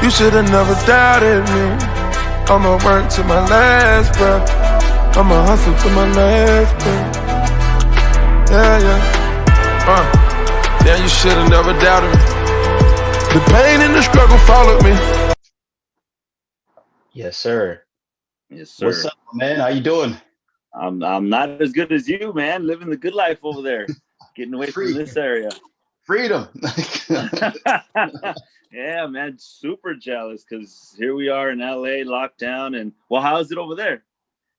You should've never doubted me. I'ma work to my last breath. I'ma hustle to my last breath. Yeah. Yeah, you should've never doubted me. The pain and the struggle followed me. Yes, sir. Yes, sir. What's up, man? How you doing? I'm not as good as you, man. Living the good life over there. Getting away from this area. Freedom. Yeah, man. Super jealous because here we are in LA, locked down. And well, how is it over there?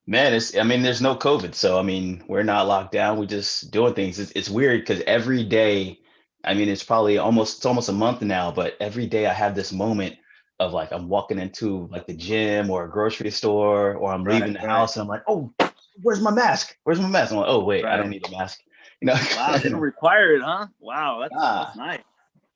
Man, there's no COVID. So, we're not locked down. We're just doing things. It's weird because every day, it's almost a month now, but every day I have this moment of like, I'm walking into like the gym or a grocery store, or I'm leaving the house and I'm like, oh, where's my mask? Where's my mask? I'm like, oh, wait, I don't need a mask. Wow, they don't require it, huh? Wow, that's nice.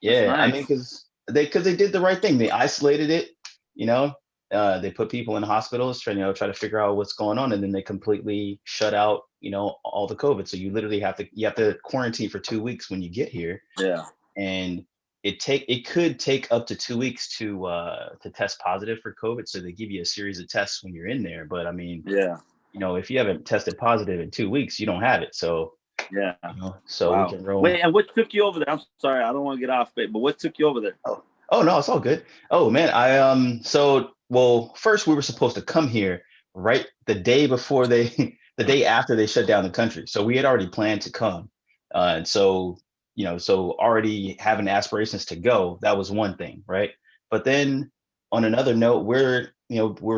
Yeah, nice. because they did the right thing. They isolated it, they put people in hospitals trying try to figure out what's going on, and then they completely shut out all the COVID. So you literally have to quarantine for 2 weeks when you get here. Yeah, and it could take up to 2 weeks to test positive for COVID. So they give you a series of tests when you're in there. But yeah, if you haven't tested positive in 2 weeks, you don't have it. So yeah. So wow. we can roll. Wait, and what took you over there? I'm sorry, I don't want to get off, but what took you over there? Oh no, it's all good. Oh man, first we were supposed to come here right the day before the day after they shut down the country. So we had already planned to come. And so already having aspirations to go, that was one thing, right? But then on another note, we're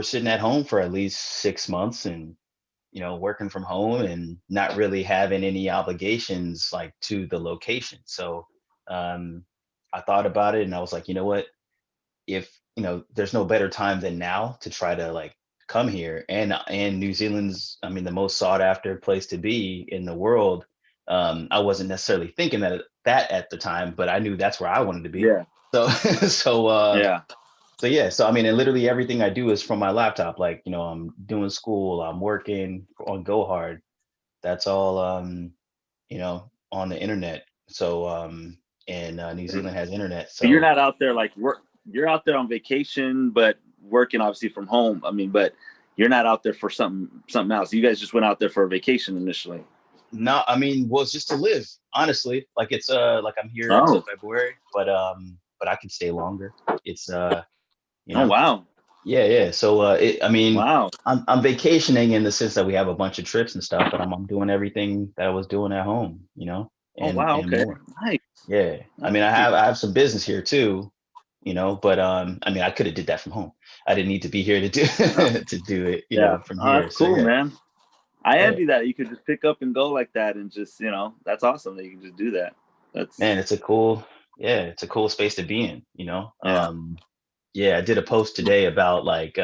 sitting at home for at least 6 months and working from home and not really having any obligations like to the location. So I thought about it and I was like, you know what? If there's no better time than now to try to like come here, and New Zealand's, the most sought after place to be in the world. I wasn't necessarily thinking that at the time, but I knew that's where I wanted to be. Yeah. So and literally everything I do is from my laptop. Like, I'm doing school, I'm working on Go Hard. That's all, on the internet. So, and New Zealand has internet. So you're not out there like work. You're out there on vacation, but working obviously from home. But you're not out there for something else. You guys just went out there for a vacation initially. No, well, it's just to live, honestly. Like it's like I'm here until February, but I can stay longer. It's Oh wow. Yeah. So wow. I'm vacationing in the sense that we have a bunch of trips and stuff, but I'm doing everything that I was doing at home, And, wow. And okay. more. Nice. Yeah. I have some business here too, but I could have did that from home. I didn't need to be here to do to do it, from here. That's cool, so, yeah. Man. I envy that you could just pick up and go like that, and just that's awesome that you can just do that. Man, it's a cool space to be in. I did a post today about like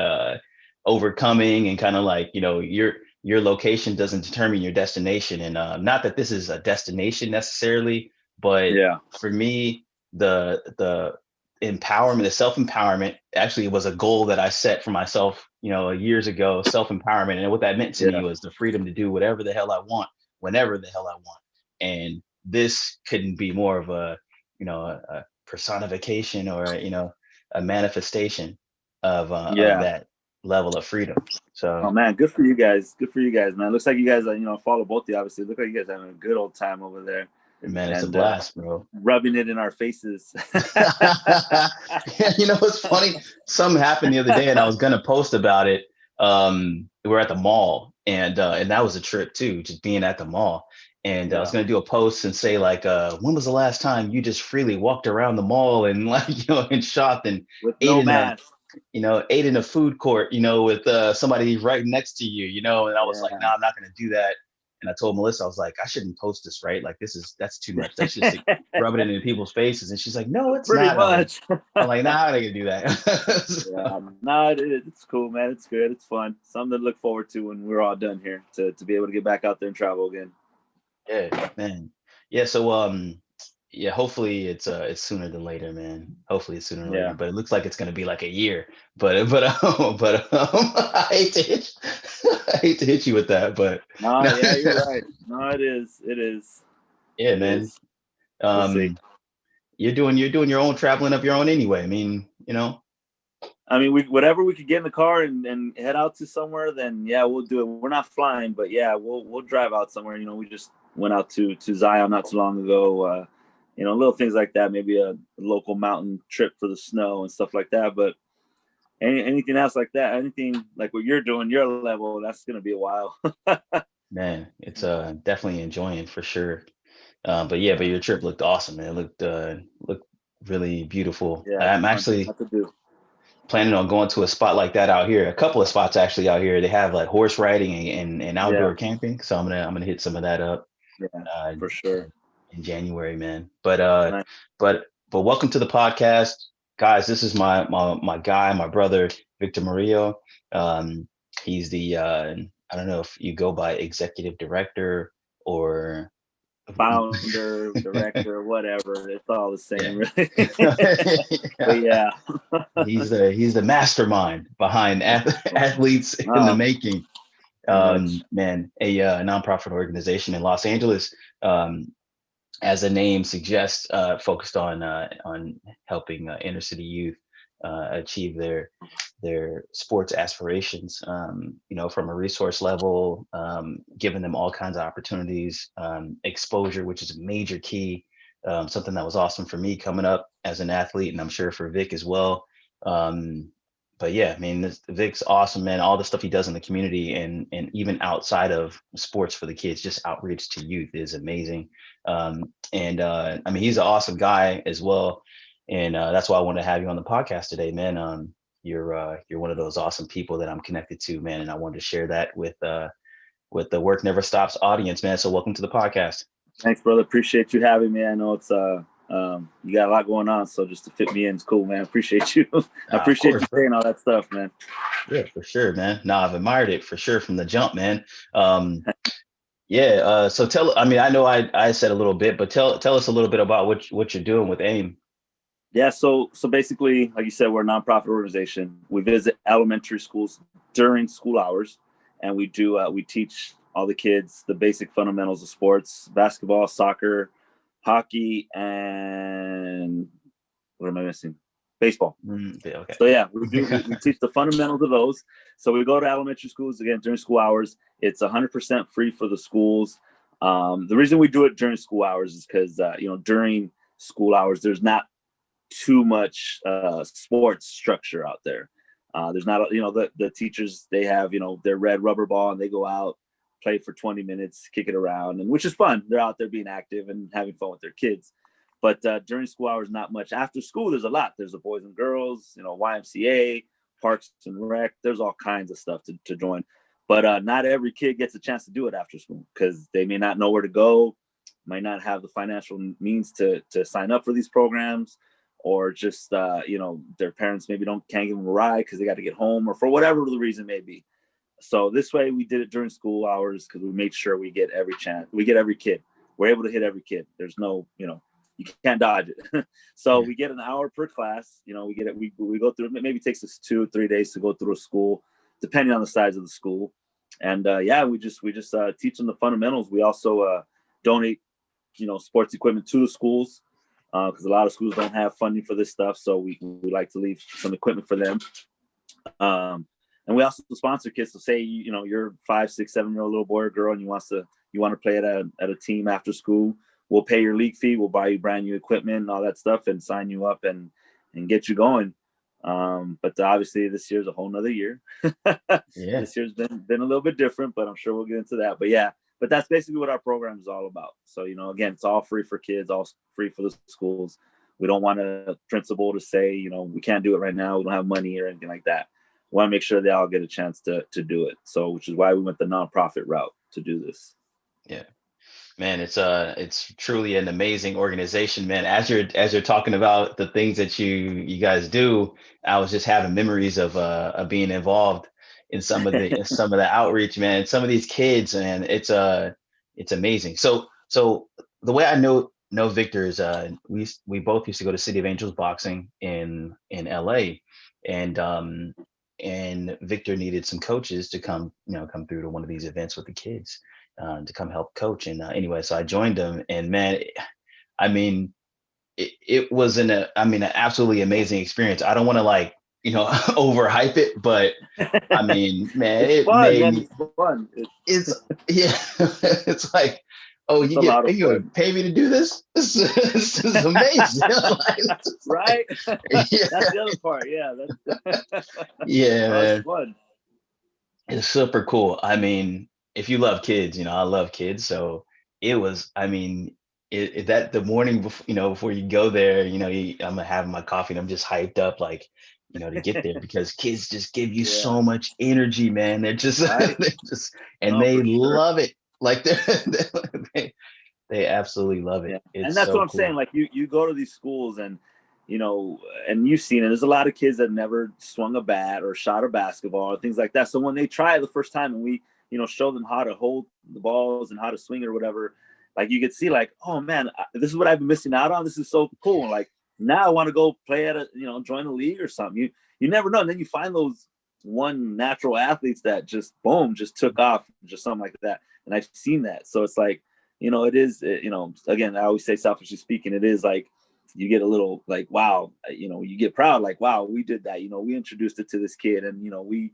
overcoming and kind of like your location doesn't determine your destination, and not that this is a destination necessarily, but for me the empowerment, the self-empowerment actually was a goal that I set for myself, years ago. Self-empowerment, and what that meant to me was the freedom to do whatever the hell I want, whenever the hell I want. And this couldn't be more of a personification or a manifestation of that level of freedom. So, oh man, good for you guys, man. Looks like you guys follow both of you, obviously. Look like you guys having a good old time over there. Man, it's a blast, bro. Rubbing it in our faces. Yeah, it's funny. Something happened the other day, and I was gonna post about it. We're at the mall, and that was a trip too, just being at the mall. And I was gonna do a post and say like, when was the last time you just freely walked around the mall and like and shopped and with ate no mask? Ate in a food court, with somebody right next to you, And I was like, no, I'm not gonna do that. And I told Melissa, I was like, I shouldn't post this, right? Like, that's too much. That's just like, rubbing it in people's faces. And she's like, no, it's pretty not. much. I'm like, nah, I'm not gonna do that. No, it's cool, man. It's good. It's fun. Something to look forward to when we're all done here, to be able to get back out there and travel again. Yeah, man. Yeah. So, hopefully it's sooner than later, man. Hopefully it's sooner than later, but it looks like it's gonna be like a year. But I hate to hit you with that, but yeah, you're right. No, it is. Yeah, it man. Is. We'll see. You're doing your own traveling of your own anyway. I mean, whatever we could get in the car and head out to somewhere, then yeah, we'll do it. We're not flying, but yeah, we'll drive out somewhere. You know, we just went out to Zion not too long ago. You know, little things like that, maybe a local mountain trip for the snow and stuff like that. But anything else like that, anything like what you're doing, your level, that's gonna be a while. Man, it's definitely enjoying for sure. But your trip looked awesome, man. It looked really beautiful. Yeah, I'm fun actually to do. planning on going to a spot like that out here. A couple of spots actually out here. They have like horse riding and outdoor camping. So I'm gonna hit some of that up Yeah, for sure. in January, man. But Nice. but welcome to the podcast, guys. This is my guy, my brother, Victor Murillo. He's the I don't know if you go by executive director or Founder, director, whatever. It's all the same, yeah. really. But yeah. he's the mastermind behind athletes in the making. Man, a nonprofit organization in Los Angeles, as the name suggests, focused on helping inner city youth achieve their sports aspirations. You know, from a resource level, giving them all kinds of opportunities, exposure, which is a major key. Something that was awesome for me coming up as an athlete, and I'm sure for Vic as well. But yeah, I mean, Vic's awesome, man. All the stuff he does in the community and even outside of sports for the kids, just outreach to youth is amazing. I mean, he's an awesome guy as well. And that's why I wanted to have you on the podcast today, man. You're one of those awesome people that I'm connected to, man. And I wanted to share that with the Work Never Stops audience, man. So welcome to the podcast. Thanks, brother. Appreciate you having me. I know it's you got a lot going on, so just to fit me in is cool, man. Appreciate you. I appreciate you saying all that stuff, man. Yeah, for sure, man. No, I've admired it for sure from the jump, man. So I mean, I know I said a little bit, but tell us a little bit about what you're doing with AIM. Yeah, so basically, like you said, we're a nonprofit organization. We visit elementary schools during school hours, and we teach all the kids the basic fundamentals of sports: basketball, soccer, hockey, and what am I missing? Baseball. Okay. So yeah, we teach the fundamentals of those. So we go to elementary schools again during school hours. It's 100% free for the schools. The reason we do it during school hours is because during school hours there's not too much sports structure out there. There's not, the teachers, they have, their red rubber ball and they go out, play for 20 minutes, kick it around, and which is fun. They're out there being active and having fun with their kids. But during school hours, not much. After school, there's a lot. There's the boys and girls, YMCA, Parks and Rec. There's all kinds of stuff to join. But not every kid gets a chance to do it after school because they may not know where to go, might not have the financial means to sign up for these programs, or just, their parents maybe can't give them a ride because they got to get home, or for whatever the reason may be. So this way we did it during school hours because we made sure we get every chance. We get every kid. We're able to hit every kid. There's no, you can't dodge it. So we get an hour per class. We get it. We go through, maybe it takes us 2 or 3 days to go through a school, depending on the size of the school. And we just teach them the fundamentals. We also donate, sports equipment to the schools, because a lot of schools don't have funding for this stuff. So we like to leave some equipment for them. And we also sponsor kids. So say, you're 5, 6, 7-year-old little boy or girl, and you want to play at a team after school. We'll pay your league fee. We'll buy you brand new equipment and all that stuff and sign you up and get you going. But obviously this year's a whole nother year. Yeah. This year's been a little bit different, but I'm sure we'll get into that. But yeah, but that's basically what our program is all about. So, again, it's all free for kids, all free for the schools. We don't want a principal to say, we can't do it right now. We don't have money or anything like that. We want to make sure they all get a chance to do it. So, which is why we went the nonprofit route to do this. Yeah. Man, it's truly an amazing organization, man. As you're talking about the things that you guys do, I was just having memories of being involved in some of the outreach, man. Some of these kids, and it's amazing. So the way I know Victor is we both used to go to City of Angels boxing in LA, and Victor needed some coaches to come through to one of these events with the kids. To come help coach. And anyway, so I joined them, and man, I mean, it was an absolutely amazing experience. I don't want to overhype it, but I mean, man, It's it fun, made man. me. It's fun. It's yeah, it's like, oh, It's a lot of you gonna fun, pay me to do this? This is amazing. Like, right? yeah, That's the other part. Yeah, that's yeah, oh, it's man, fun. it's super cool. I mean, if you love kids, I love kids, so it was. I mean, that the morning before, before you go there, I'm having my coffee and I'm just hyped up, like, to get there because kids just give you Yeah, so much energy, man. They're just, right. they just, and No, they for sure. love it. Like they, they absolutely love it. Yeah, and It's that's what so I'm saying. cool. Like you go to these schools and and you've seen it. There's a lot of kids that never swung a bat or shot a basketball or things like that. So when they try it the first time and we show them how to hold the balls and how to swing it or whatever, like you could see like, oh man, this is what I've been missing out on. This is so cool. And like now I want to go play at join a league or something. You never know. And then you find those one natural athletes that just boom just took off, just something like that. And I've seen that. So it's like it is, again, I always say selfishly speaking, it is like you get a little like, wow, you get proud, like, wow, we did that, we introduced it to this kid and, we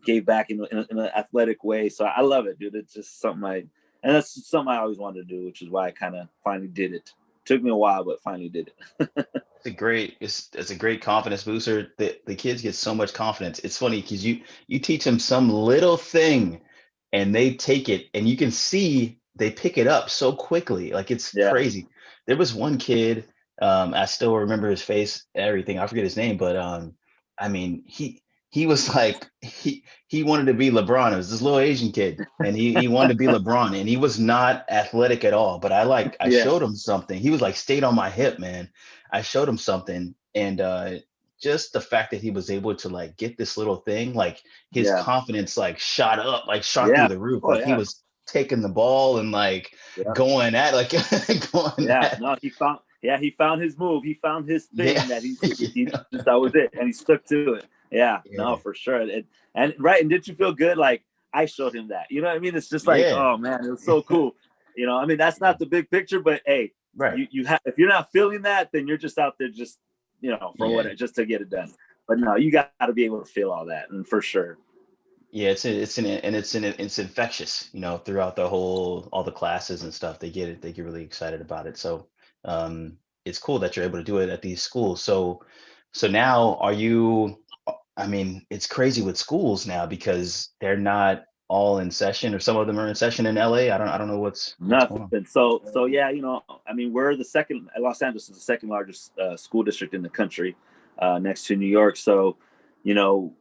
gave back in an athletic way. So I love it, dude. It's just and that's something I always wanted to do, which is why I kind of finally did it. Took me a while, but finally did it. It's a great confidence booster. The kids get so much confidence. It's funny because you teach them some little thing and they take it and you can see they pick it up so quickly. Like it's Yeah. crazy. There was one kid, I still remember his face, everything. I forget his name, but I mean, he was like he wanted to be LeBron. It was this little Asian kid, and he wanted to be LeBron, and he was not athletic at all. But I Yeah. showed him something. He was like stayed on my hip, man. I showed him something, and just the fact that he was able to like get this little thing, like his Yeah. confidence like shot up, like shot through Yeah. the roof. Oh Like he yeah. was taking the ball and like Yeah. going at like going Yeah. at No, he found his move. He found his yeah thing that he just, that was it. And he stuck to it. Yeah, no, yeah for sure. And right. And did you feel good? Like I showed him that, you know what I mean? It's just like, yeah oh man, it was so cool. I mean, that's not the big picture, but hey, right you have, if you're not feeling that, then you're just out there just, for yeah. what, just to get it done. But no, you got to be able to feel all that. And for sure. Yeah, it's infectious, throughout all the classes and stuff. They get it, they get really excited about it. So it's cool that you're able to do it at these schools. So now are you, I mean, it's crazy with schools now because they're not all in session or some of them are in session in LA. I don't know what's going on. Nothing. So yeah, I mean, we're the second. Los Angeles is the second largest school district in the country, next to New York. So, you know,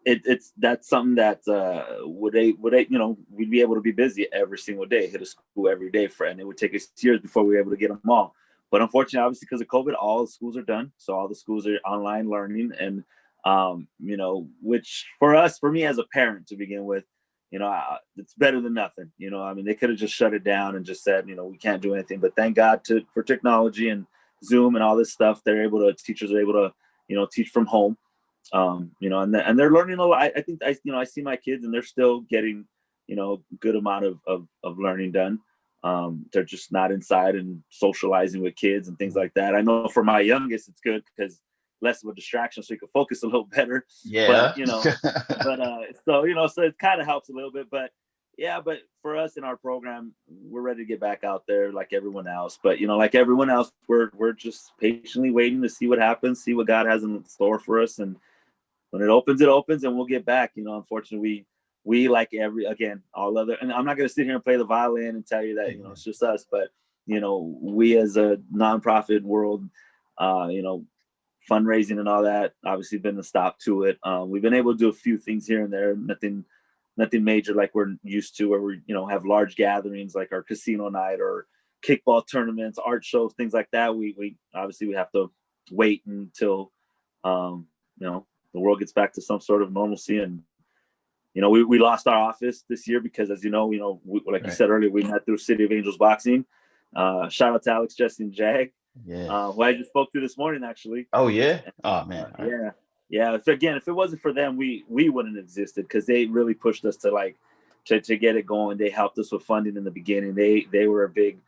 it's that's something that we'd be able to be busy every single day, hit a school every day and it would take us years before we were able to get them all. But unfortunately, obviously, because of COVID, all the schools are done. So all the schools are online learning, and which for me as a parent to begin with, it's better than nothing. I mean, they could have just shut it down and just said, we can't do anything. But thank God for technology and Zoom and all this stuff. Teachers are able to, teach from home. And they're learning a lot. I think I see my kids and they're still getting, good amount of learning done. They're just not inside and socializing with kids and things like that. I know for my youngest, it's good because less of a distraction, so you can focus a little better. Yeah. So it kind of helps a little bit. But yeah, but for us in our program, we're ready to get back out there like everyone else. But like everyone else, we're just patiently waiting to see what happens, see what God has in store for us, and when it opens, and we'll get back. Unfortunately, we like all other, and I'm not going to sit here and play the violin and tell you that, it's just us, but, we as a nonprofit world, fundraising and all that, obviously been a stop to it. We've been able to do a few things here and there, nothing major like we're used to, where we, have large gatherings like our casino night or kickball tournaments, art shows, things like that. We obviously we have to wait until, the world gets back to some sort of normalcy. And we lost our office this year because, as you Right. you said earlier, we met through City of Angels Boxing. Shout out to Alex, Jesse, and Jag, Yeah. who I just spoke to this morning, actually. Oh yeah. Oh man. Yeah. If it wasn't for them, we wouldn't have existed, because they really pushed us to get it going. They helped us with funding in the beginning. They were a big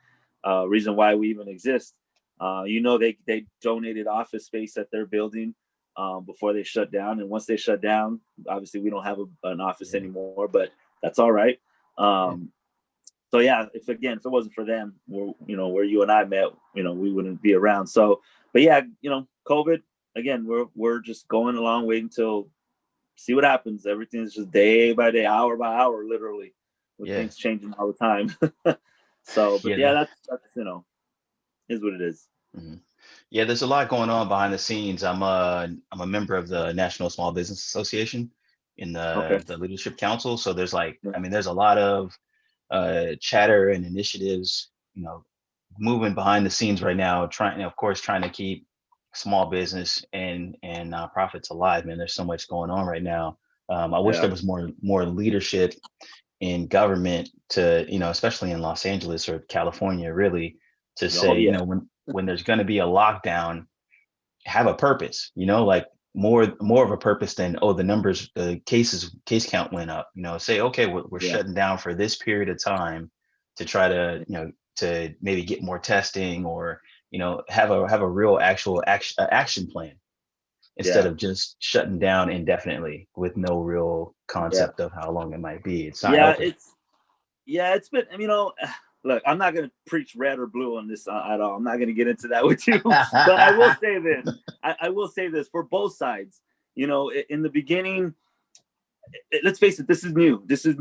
reason why we even exist. They donated office space at their building before they shut down. And once they shut down, obviously we don't have an office anymore, but that's all right. So yeah, if it wasn't for them, where you and I met, we wouldn't be around. So, but yeah, COVID, again, we're just going along, waiting till see what happens. Everything's just day by day, hour by hour, literally, with things changing all the time. So, but that's is what it is. Mm-hmm. Yeah, there's a lot going on behind the scenes. I'm a member of the National Small Business Association in the Leadership Council. So there's there's a lot of chatter and initiatives, moving behind the scenes right now, trying to keep small business and nonprofits alive. Man, there's so much going on right now. I wish there was more leadership in government to, especially in Los Angeles or California, really, to say, when there's going to be a lockdown, have a purpose, like more of a purpose than, the case count went up, say, okay, we're shutting down for this period of time to try to, to maybe get more testing, or, have a real actual action plan, instead of just shutting down indefinitely with no real concept of how long it might be. It's not helping. It's been, look, I'm not going to preach red or blue on this at all. I'm not going to get into that with you, but I will say this. I will say this for both sides. In the beginning, let's face it, this is new. This is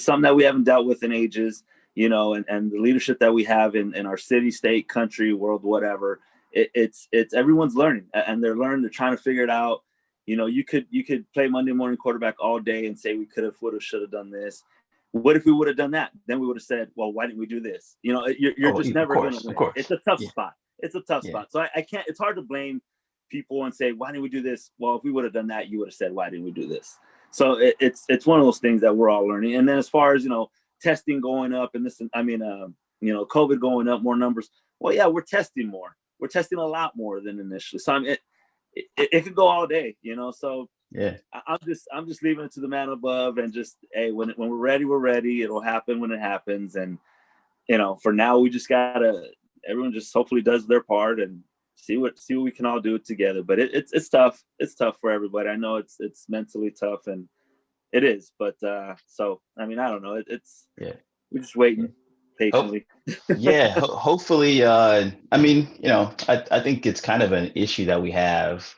something that we haven't dealt with in ages, and the leadership that we have in our city, state, country, world, whatever. It's everyone's learning, and they're trying to figure it out. You could play Monday morning quarterback all day and say we could have, would have, should have done this. What if we would have done that? Then we would have said, well, why didn't we do this? You're just never going to win. It's a tough spot. It's a tough spot. So I can't, it's hard to blame people and say, why didn't we do this? Well, if we would have done that, you would have said, why didn't we do this? So it's one of those things that we're all learning. And then as far as, testing going up and COVID going up, more numbers. Well, yeah, we're testing more. We're testing a lot more than initially. So it could go all day, so yeah, I'm just leaving it to the man above, and just, hey, when we're ready, we're ready. It'll happen when it happens. And, for now, we just everyone just hopefully does their part and see what we can all do together. But it's tough. It's tough for everybody. I know it's mentally tough, and it is. But so, I don't know. We're just waiting patiently. Hopefully. I think it's kind of an issue that we have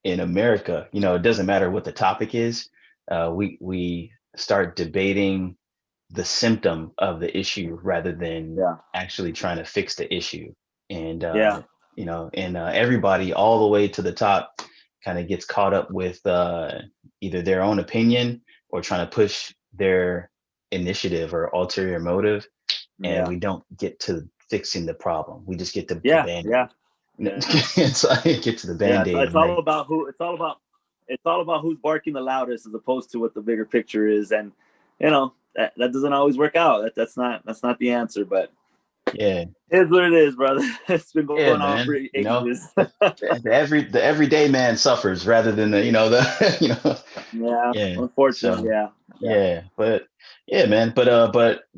in America. It doesn't matter what the topic is. We start debating the symptom of the issue rather than actually trying to fix the issue. And everybody all the way to the top kind of gets caught up with either their own opinion or trying to push their initiative or ulterior motive. And we don't get to fixing the problem. We just get to the Band-Aid. So I get to the Band-Aid. It's all about who's barking the loudest, as opposed to what the bigger picture is. And that doesn't always work out. That's not the answer, but it is what it is, brother. It's been going on for ages. The everyday man suffers rather than unfortunately. But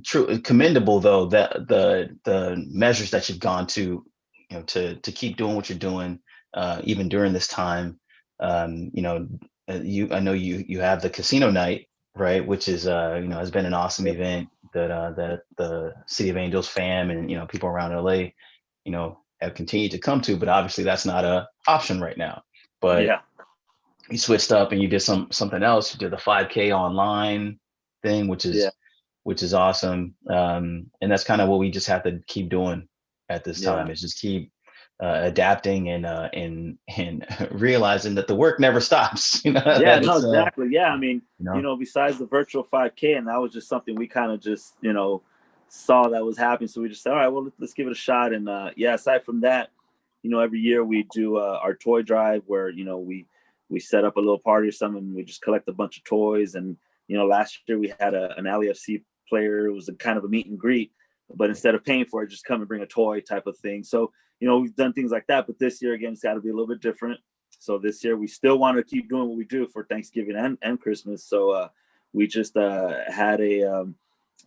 true, commendable though, that the measures that you've gone to, to keep doing what you're doing, even during this time. I know you have the casino night, right, which is has been an awesome event that the City of Angels fam and people around LA have continued to come to, but obviously that's not a option right now. But you switched up and you did something else. You did the 5K online thing, which is awesome. And that's kind of what we just have to keep doing at this time, is just keep adapting and realizing that the work never stops. Exactly. Besides the virtual 5K, and that was just something we kind of just saw that was happening, so we just said, all right, well, let's give it a shot. And aside from that, every year we do our toy drive, where we set up a little party or something, and we just collect a bunch of toys. And last year we had an LAFC player. It was a kind of a meet and greet, but instead of paying for it, just come and bring a toy type of thing. So we've done things like that, but this year, again, it's got to be a little bit different. So this year we still want to keep doing what we do for Thanksgiving and Christmas. So we just had a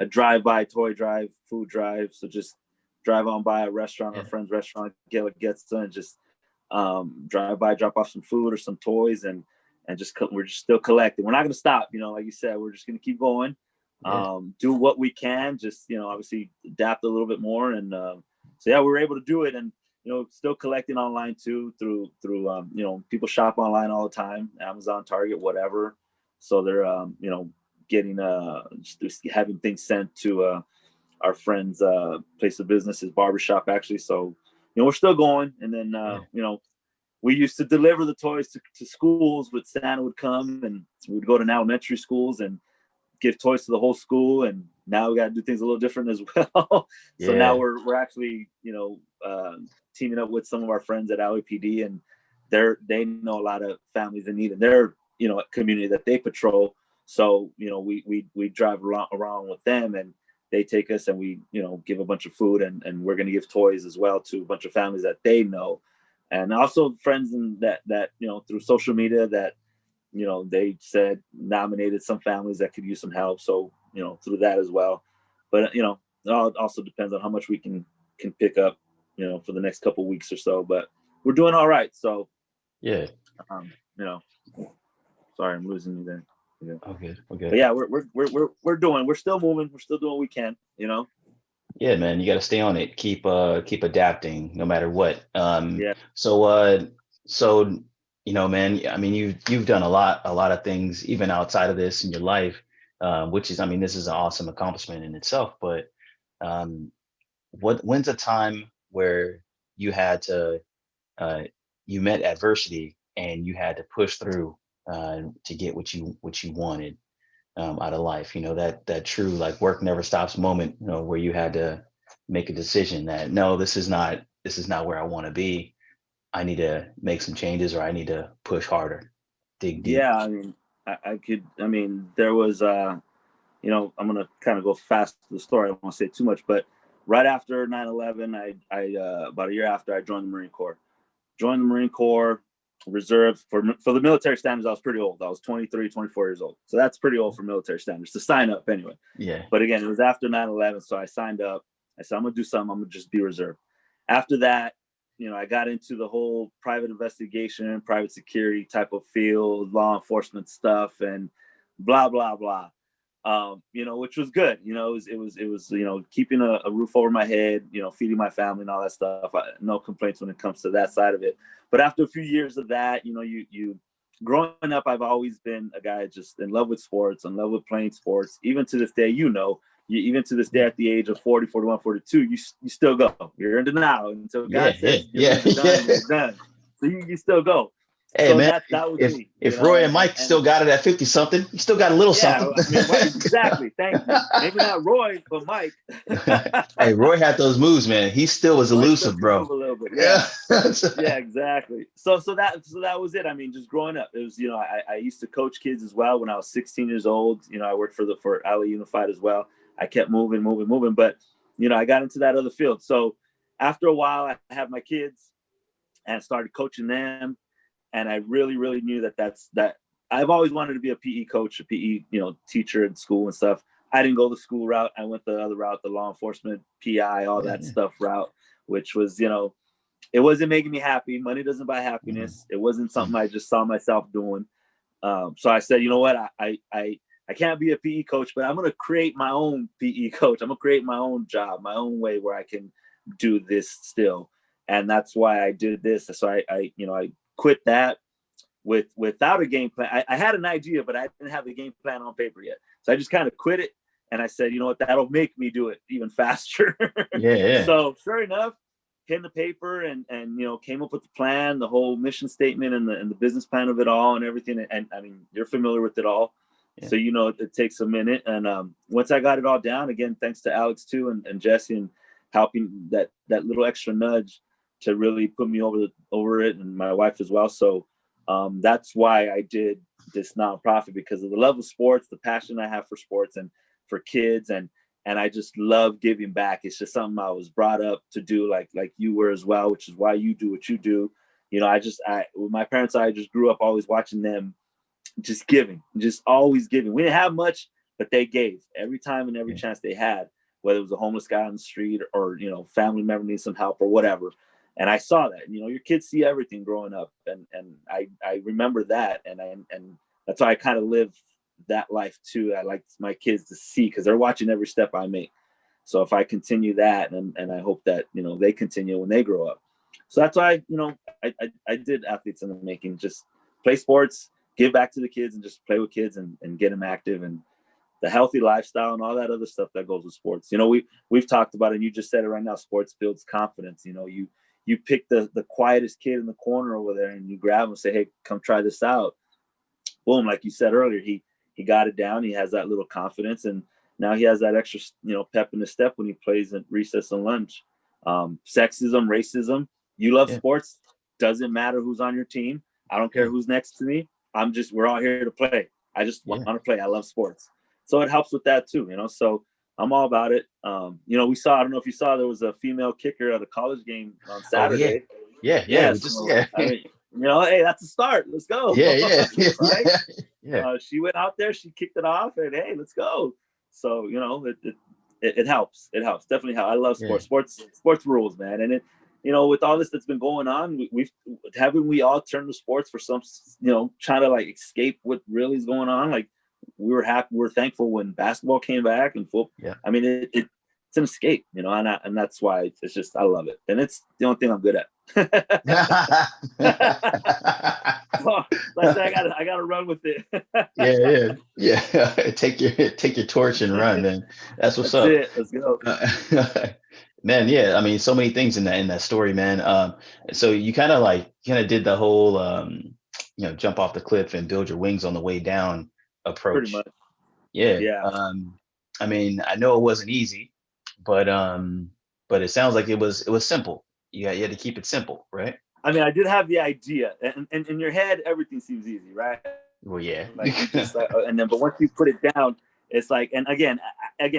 drive-by toy drive, food drive. So just drive on by a restaurant, our friend's restaurant, get some, just drive by, drop off some food or some toys, and we're just still collecting. We're not going to stop, like you said, we're just going to keep going, do what we can, just, obviously adapt a little bit more. And so yeah, we were able to do it, and still collecting online too, through people shop online all the time, Amazon, Target, whatever. So they're getting just having things sent to our friend's place of business, his barbershop actually. So we're still going. And then we used to deliver the toys to schools, but Santa would come, and we'd go to elementary schools and give toys to the whole school. And now we got to do things a little different as well. So now we're actually teaming up with some of our friends at LAPD, and they know a lot of families in need in their community that they patrol. So we drive around with them, and they take us, and we give a bunch of food, and we're going to give toys as well to a bunch of families that they know, and also friends that through social media that they said nominated some families that could use some help. So through that as well. But it also depends on how much we can pick up for the next couple of weeks or so. But we're doing all right. So sorry, I'm losing you there. Yeah. Okay. But yeah, we're still moving. We're still doing what we can. Yeah, man, you got to stay on it. Keep adapting no matter what. So man, I mean, you've done a lot of things even outside of this in your life, which is, I mean, this is an awesome accomplishment in itself. But when's a time where you had to you met adversity and you had to push through to get what you wanted out of life? That true, like, work never stops moment, where you had to make a decision that, no, this is not where I want to be. I need to make some changes, or I need to push harder, dig deep. Yeah, I mean, I mean, there was, I'm going to kind of go fast to the story. I don't want to say too much, but right after 9/11, I about a year after, I joined the Marine Corps. Reserve for the military standards. I was pretty old. I was 23, 24 years old. So that's pretty old for military standards to sign up anyway. Yeah. But again, it was after 9/11. So I signed up. I said, I'm going to do something. I'm going to just be reserve. After that, I got into the whole private investigation, private security type of field, law enforcement stuff, and blah, blah, blah. Which was good. It was keeping a roof over my head, feeding my family and all that stuff. No complaints when it comes to that side of it. But after a few years of that, you growing up, I've always been a guy just in love with sports, in love with playing sports. Even to this day, even to this day, at the age of 40, 41, 42, you still go. You're in denial until God says you're done. So you still go. Hey, so man, that was me. If Roy and Mike and still got it at 50 something, you still got a little something. I mean, exactly. Thank you. Maybe not Roy, but Mike. Hey, Roy had those moves, man. He still was elusive, bro. A little bit. Yeah. Yeah, exactly. So that was it. I mean, just growing up, it was, I used to coach kids as well when I was 16 years old. I worked for LA Unified as well. I kept moving, but I got into that other field. So after a while, I had my kids and started coaching them. And I really, really knew that I've always wanted to be a PE coach, a PE, teacher in school and stuff. I didn't go the school route. I went the other route, the law enforcement, PI, all that stuff route, which was, it wasn't making me happy. Money doesn't buy happiness. It wasn't something I just saw myself doing. So I said, you know what? I can't be a PE coach, but I'm going to create my own PE coach. I'm going to create my own job, my own way where I can do this still. And that's why I did this. So I quit that without a game plan. I had an idea, but I didn't have the game plan on paper yet. So I just kind of quit it. And I said, you know what, that'll make me do it even faster. Yeah. So sure enough, pen the paper and came up with the plan, the whole mission statement and the business plan of it all and everything. And I mean, you're familiar with it all. Yeah. So, it takes a minute. And once I got it all down, again, thanks to Alex too, and Jesse, and helping that little extra nudge to really put me over it, and my wife as well. So that's why I did this nonprofit, because of the love of sports, the passion I have for sports and for kids, and I just love giving back. It's just something I was brought up to do, like you were as well, which is why you do what you do. With my parents, I just grew up always watching them just giving, just always giving. We didn't have much, but they gave every time and every chance they had. whether it was a homeless guy on the street or, family member needs some help or whatever. And I saw that, your kids see everything growing up. And I remember that. And that's why I kind of live that life too. I like my kids to see, because they're watching every step I make. So if I continue that, and I hope that, they continue when they grow up. So that's why, I did Athletes in the Making, just play sports, give back to the kids, and just play with kids and get them active, and the healthy lifestyle and all that other stuff that goes with sports. We've talked about it, and you just said it right now, sports builds confidence. You pick the quietest kid in the corner over there and you grab him and say, hey, come try this out. Boom, like you said earlier, he got it down. He has that little confidence, and now he has that extra, pep in his step when he plays at recess and lunch. Sexism, racism, you love sports, doesn't matter who's on your team. I don't care who's next to me. We're all here to play. I just want to play. I love sports. So it helps with that too, so I'm all about it. I don't know if you saw, there was a female kicker at a college game on Saturday. Oh, yeah. I mean, hey, that's a start. Let's go. Yeah. Right? She went out there, she kicked it off, and hey, let's go. So, it helps. It helps. Definitely helps. I love sports. Sports rules, man. And it, with all this that's been going on, haven't we all turned to sports for some, trying to like escape what really is going on? Like, we were happy, we're thankful when basketball came back and football. Yeah. I mean, it's an escape, and that's why it's just, I love it. And it's the only thing I'm good at. So, I gotta run with it. Yeah. Take your torch and run, man. That's what's up. Let's go. Man, yeah. I mean, so many things in that story, man. So you kind of did the whole, jump off the cliff and build your wings on the way down approach. Pretty much. Yeah. I mean, I know it wasn't easy, but it sounds like it was simple. You had to keep it simple, right? I mean, I did have the idea, and in your head, everything seems easy, right? Well, yeah. But once you put it down, it's like, and again,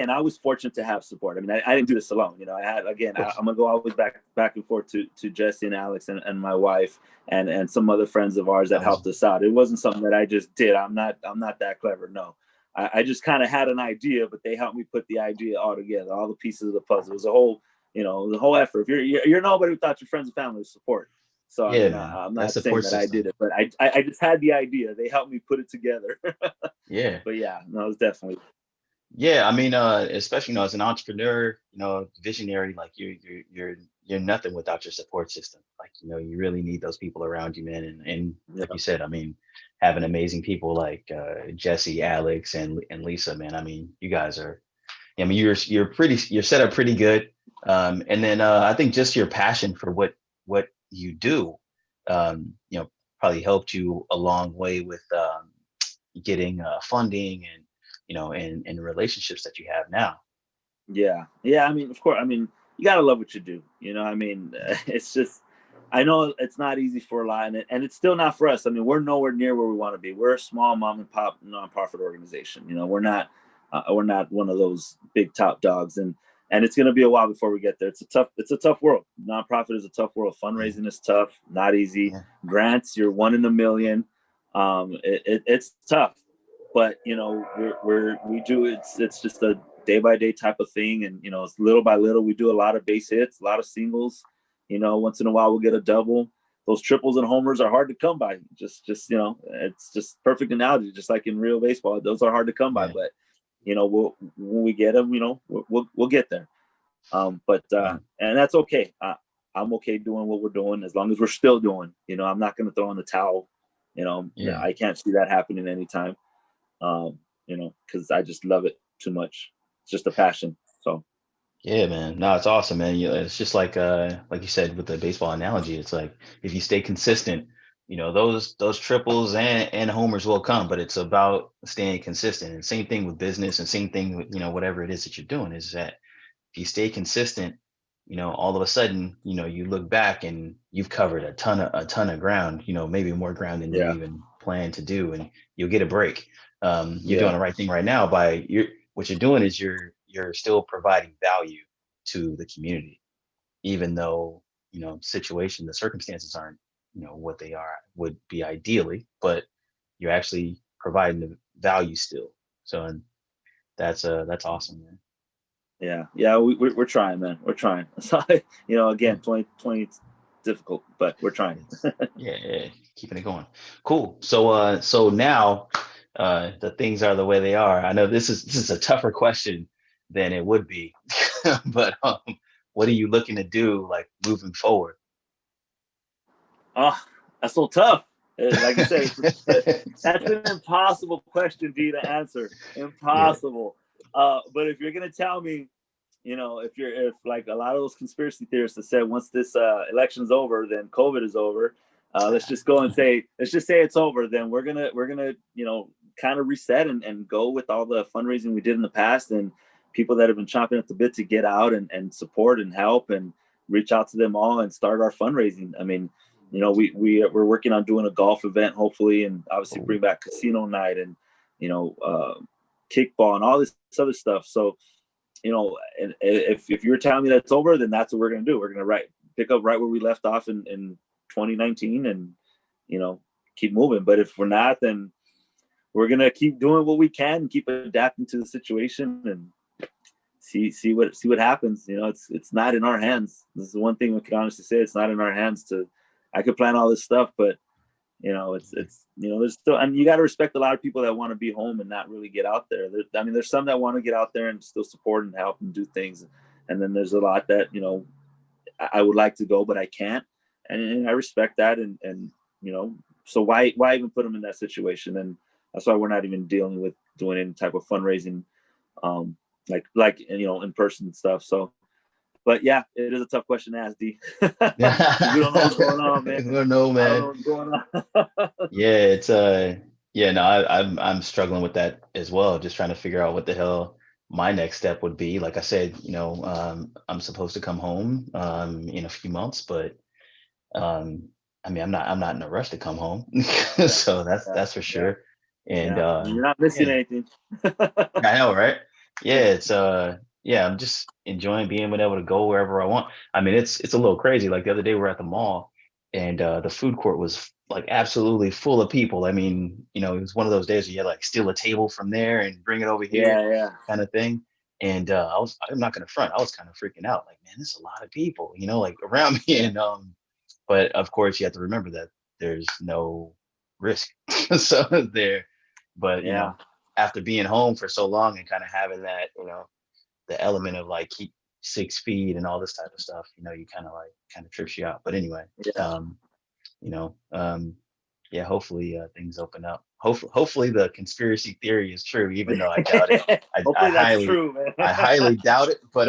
I was fortunate to have support. I mean, I didn't do this alone. I had, I'm gonna go always back and forth to Jesse and Alex and my wife and some other friends of ours that helped us out. It wasn't something that I just did. I'm not that clever. No, I just kind of had an idea, but they helped me put the idea all together, all the pieces of the puzzle. It was a whole, the whole effort. If you're nobody without your friends and family support. So I'm not saying that I did it, but I just had the idea. They helped me put it together. Yeah. But yeah, no, it was definitely. Yeah, I mean, especially as an entrepreneur, visionary, like you're nothing without your support system. Like you really need those people around you, man. And like you said, I mean, having amazing people like Jesse, Alex, and Lisa, man. I mean, you guys are. I mean, you're set up pretty good. And then I think just your passion for what you do, probably helped you a long way with getting funding and relationships that you have now. Yeah. I mean, of course. I mean, you gotta love what you do. I mean, it's just, I know it's not easy for a lot, and it's still not for us. I mean, we're nowhere near where we want to be. We're a small mom and pop nonprofit organization. We're not one of those big top dogs, and it's going to be a while before we get there. It's a tough world. Nonprofit is a tough world. Fundraising is tough, not easy. Yeah. Grants, you're 1 in a million. It's tough, but we do. It's just a day by day type of thing, and it's little by little. We do a lot of base hits, a lot of singles. Once in a while we'll get a double. Those triples and homers are hard to come by. Just it's just perfect analogy. Just like in real baseball, those are hard to come by, but. When we get them, we'll get there. And that's okay. I'm okay doing what we're doing as long as we're still doing. I'm not going to throw in the towel. I can't see that happening anytime. Because I just love it too much. It's just a passion. So. Yeah, man. No, it's awesome, man. It's just like you said with the baseball analogy. It's like if you stay consistent, those triples and homers will come, but it's about staying consistent. And same thing with business, and same thing with, whatever it is that you're doing, is that if you stay consistent, all of a sudden, you look back and you've covered a ton of ground, maybe more ground than you even planned to do, and you'll get a break. You're doing the right thing right now what you're doing is you're still providing value to the community, even though, the circumstances aren't, what they would be ideally, but you're actually providing the value still. So, and that's awesome, man. Yeah. We're trying, man. We're trying. So, again, 2020 difficult, but we're trying. Yeah, keeping it going. Cool. So now the things are the way they are. I know this is a tougher question than it would be, but what are you looking to do like moving forward? Oh, that's so tough. Like you say, that's an impossible question, D, to answer. Impossible. But if you're gonna tell me, if like a lot of those conspiracy theorists that said once this election's over, then COVID is over. Let's just say it's over. Then we're gonna kind of reset and go with all the fundraising we did in the past and people that have been chomping at the bit to get out and support and help and reach out to them all and start our fundraising. I mean, we're working on doing a golf event hopefully, and obviously bring back casino night and kickball and all this other stuff. So and if you're telling me that's over, then that's what we're going to do. We're going to pick up right where we left off in 2019 and, keep moving. But if we're not, then we're going to keep doing what we can and keep adapting to the situation and see what happens. It's not in our hands. This is the one thing we can honestly say. It's not in our hands I could plan all this stuff, but there's still, and you got to respect a lot of people that want to be home and not really get out there. There's some that want to get out there and still support and help and do things. And then there's a lot that, I would like to go, but I can't. And I respect that. And so why even put them in that situation? And that's why we're not even dealing with doing any type of fundraising, like in person stuff. So, but yeah, it is a tough question to ask, D. We don't know what's going on, man. We don't know, man. I don't know what's going on. Yeah, it's no, I'm struggling with that as well. Just trying to figure out what the hell my next step would be. Like I said, I'm supposed to come home in a few months, but I'm not in a rush to come home. So that's for sure. And you're not missing anything. I know, right? Yeah, it's I'm just enjoying being able to go wherever I want. It's a little crazy. Like the other day we're at the mall and the food court was like absolutely full of people. It was one of those days where you had like steal a table from there and bring it over here kind of thing. And I'm not gonna front, I was kind of freaking out, like, man, there's a lot of people, like around me. And but of course you have to remember that there's no risk. So there, but after being home for so long and kind of having that, the element of like keep 6 feet and all this type of stuff, you kind of trips you out. But anyway, hopefully things open up. Hopefully the conspiracy theory is true, even though I doubt it. I highly doubt it, but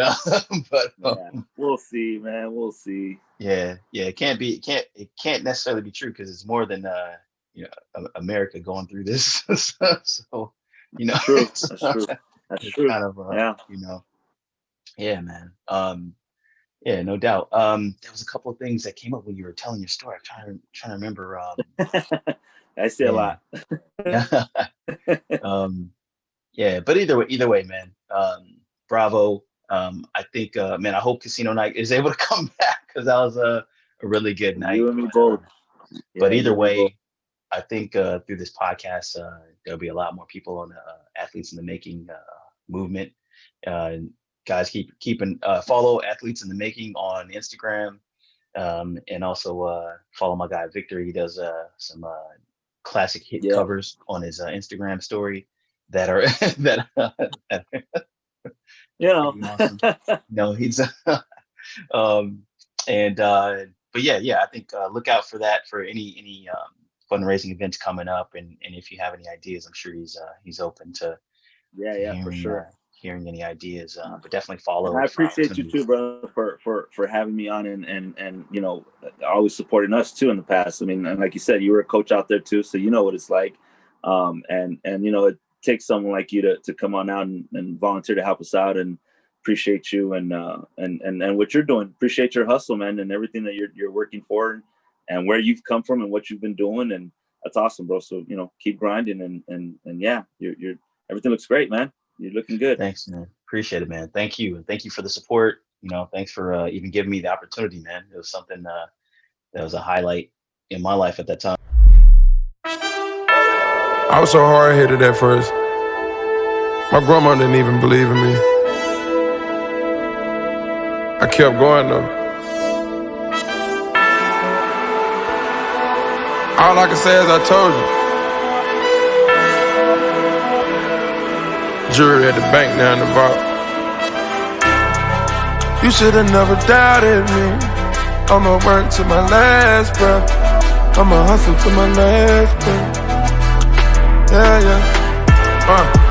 we'll see, man. We'll see. Yeah, it can't necessarily be true because it's more than America going through this. So true. That's true. Kind of yeah, man. Yeah, no doubt. There was a couple of things that came up when you were telling your story. I'm trying to remember. I say a lot. Yeah, but either way, man. Bravo. I think, man, I hope Casino Night is able to come back because that was a really good night. You and me both. But either way, I think through this podcast, there'll be a lot more people on the Athletes in the Making movement. Guys, keeping follow Athletes in the Making on Instagram, and also follow my guy Victor. He does some classic hit covers on his Instagram story that are awesome. No, he's but I think look out for that for any fundraising events coming up, and if you have any ideas, I'm sure he's open to for sure hearing any ideas, but definitely follow. And I appreciate you too, brother, for having me on and always supporting us too in the past. And like you said, you were a coach out there too, so you know what it's like. And it takes someone like you to come on out and volunteer to help us out, and appreciate you and what you're doing. Appreciate your hustle, man, and everything that you're working for and where you've come from and what you've been doing. And that's awesome, bro. So, keep grinding and you're everything looks great, man. You're looking good. Thanks, man. Appreciate it, man. Thank you. And thank you for the support. Thanks for even giving me the opportunity, man. It was something that was a highlight in my life at that time. I was so hard-headed at first. My grandma didn't even believe in me. kept going though. All I can say is I told you. Jury at the bank now in the vault. You should've never doubted me. I'ma work to my last breath. I'ma hustle to my last breath. Yeah, yeah.